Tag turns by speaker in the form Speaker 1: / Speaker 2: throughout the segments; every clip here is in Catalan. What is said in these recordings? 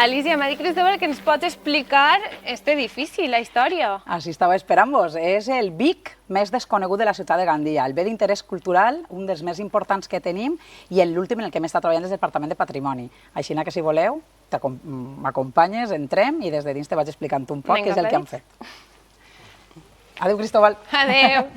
Speaker 1: Alicia, m'ha dit Cristóbal que ens pot explicar este edifici, la història.
Speaker 2: Así estava esperant-vos. És el Vic més desconegut de la ciutat de Gandia, el bé d'interès cultural, un dels més importants que tenim i l'últim en el que hem estat treballant des del Departament de Patrimoni. Així que, si voleu, m'acompanyes, entrem i des de dins te vaig explicant un poc què és el que han fet. Adéu, Cristóbal.
Speaker 1: Adéu.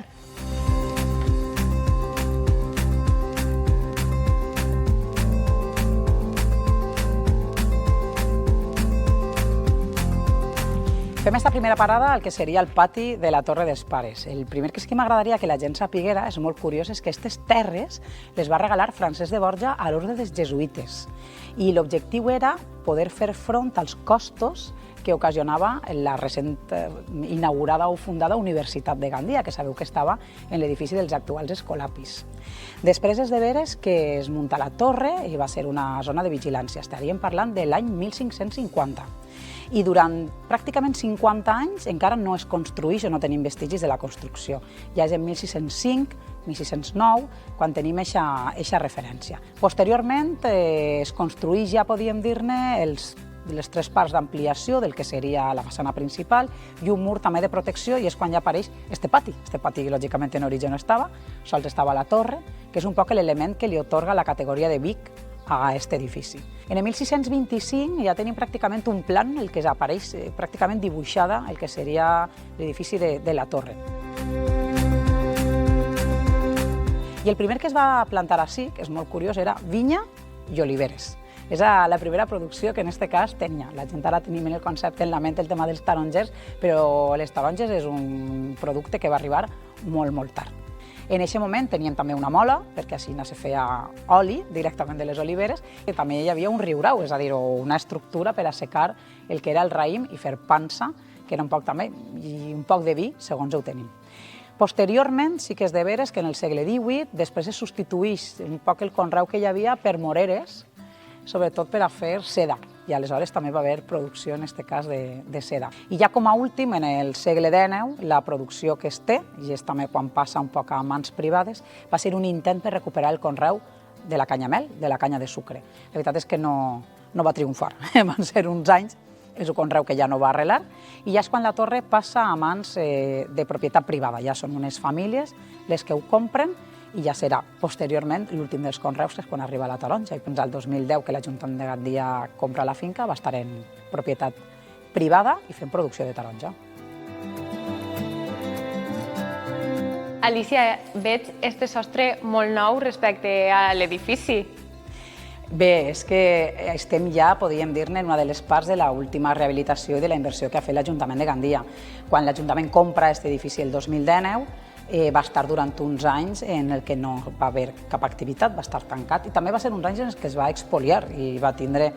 Speaker 2: Fem esta primera parada al que seria el pati de la Torre dels Pares. El primer que sí que m'agradaria que la gent sapiguera, és molt curiós, és que aquestes terres les va regalar Francesc de Borja a l'Orde dels Jesuïtes. I l'objectiu era poder fer front als costos que ocasionava la recent inaugurada o fundada Universitat de Gandia, que sabeu que estava en l'edifici dels actuals Escolapis. Després és de veres que es munta la torre i va ser una zona de vigilància. Estaríem parlant de l'any 1550. I durant pràcticament 50 anys encara no es construïx o no tenim vestigis de la construcció. Ja és en 1605, 1609, quan tenim eixa referència. Posteriorment es construïx, ja podíem dir-ne, les tres parts d'ampliació del que seria la façana principal i un mur també de protecció, i és quan ja apareix este pati. Este pati, lògicament, en origen no estava, sols estava la torre, que és un poc l'element que li otorga la categoria de Vic a aquest edifici. En el 1625 ja tenim pràcticament un plan en el que apareix pràcticament dibuixada el que seria l'edifici de la torre. I el primer que es va plantar així, que és molt curiós, era vinya i oliveres. És la primera producció que en aquest cas tenia. La gent ara tenim el concepte en la ment el tema dels tarongers, però les taronges és un producte que va arribar molt, molt tard. En aquest moment teníem també una mola, perquè així se feia oli directament de les oliveres, i també hi havia un riurau, és a dir, una estructura per assecar el que era el raïm i fer pansa, que era un poc també, i un poc de vi, segons ho tenim. Posteriorment, sí que és de veres que en el segle XVIII després es substituïx un poc el conreu que hi havia per moreres, sobretot per a fer seda, i aleshores també va haver producció, en aquest cas, de seda. I ja com a últim, en el segle XIX, la producció que es té, i és també quan passa un poc a mans privades, va ser un intent per recuperar el conreu de la canyamel, de la canya de sucre. La veritat és que no va triomfar, van ser uns anys, és un conreu que ja no va arrelar, i ja és quan la torre passa a mans de propietat privada. Ja són unes famílies les que ho compren, i ja serà posteriorment l'últim dels conreus, que és quan arriba la taronja. I fins al 2010, que l'Ajuntament de Gandia compra la finca, va estar en propietat privada i fent producció de taronja.
Speaker 1: Alicia, veig este sostre molt nou respecte a l'edifici.
Speaker 2: Bé, és que estem ja, podríem dir-ne, en una de les parts de l'última rehabilitació i de la inversió que ha fet l'Ajuntament de Gandia. Quan l'Ajuntament compra aquest edifici el 2019, va estar durant uns anys en el que no va haver cap activitat, va estar tancat, i també va ser uns anys en els que es va expoliar i va tindre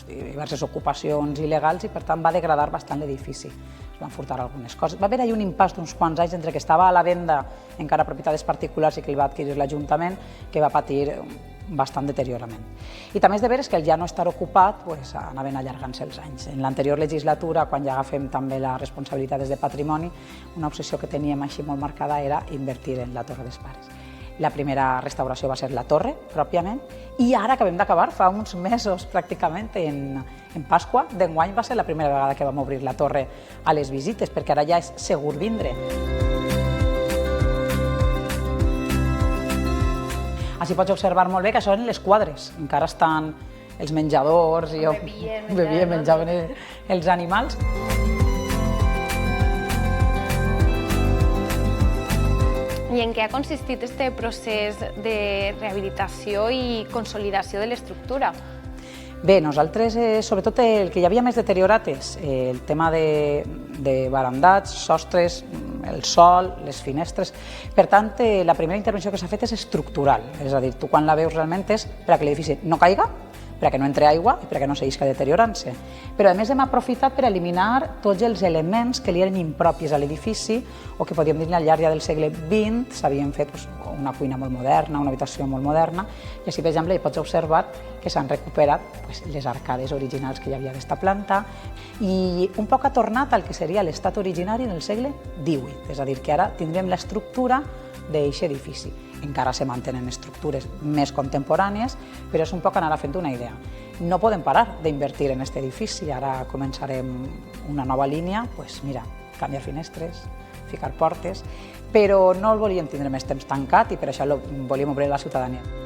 Speaker 2: diverses ocupacions il·legals, i per tant va degradar bastant l'edifici. Es van furtar algunes coses. Va haver un impàs d'uns quants anys entre que estava a la venda encara propietats particulars i que el va adquirir l'Ajuntament, que va patir bastant deteriorament. I també és de veres que el ja no estar ocupat anaven allargant-se els anys. En l'anterior legislatura, quan ja agafem també la responsabilitat des de Patrimoni, una obsessió que teníem així molt marcada era invertir en la Torre dels Pares. La primera restauració va ser la torre, pròpiament, i ara acabem d'acabar, fa uns mesos pràcticament, en Pasqua d'enguany va ser la primera vegada que vam obrir la torre a les visites, perquè ara ja és segur vindre. Així pots observar molt bé que són les quadres, encara estan els menjadors i menjaven els animals.
Speaker 1: I en què ha consistit aquest procés de rehabilitació i consolidació de l'estructura?
Speaker 2: Bé, nosaltres, sobretot el que hi havia més deteriorat és el tema de barandats, sostres, el sol, les finestres. Per tant, la primera intervenció que s'ha fet és estructural, és a dir, tu quan la veus realment és perquè l'edifici no caiga, perquè no entre aigua i perquè no seguisca deteriorant-se. Però a més hem aprofitat per eliminar tots els elements que li eren impropis a l'edifici o que podríem dir al llarg del segle XX s'havien fet una cuina molt moderna, una habitació molt moderna, i així, per exemple, hi pots observar que s'han recuperat les arcades originals que hi havia d'esta planta i un poc ha tornat al que seria l'estat originari en el segle XVIII, és a dir, que ara tindrem l'estructura d'aquest edifici. Encara se mantenen estructures més contemporànies, però és un poc anar fent una idea. no podem parar d'invertir en aquest edifici. Ara començarem una nova línia, doncs mira, canviar finestres, ficar portes, però no el volíem tindre més temps tancat i per això volíem obrir a la ciutadania.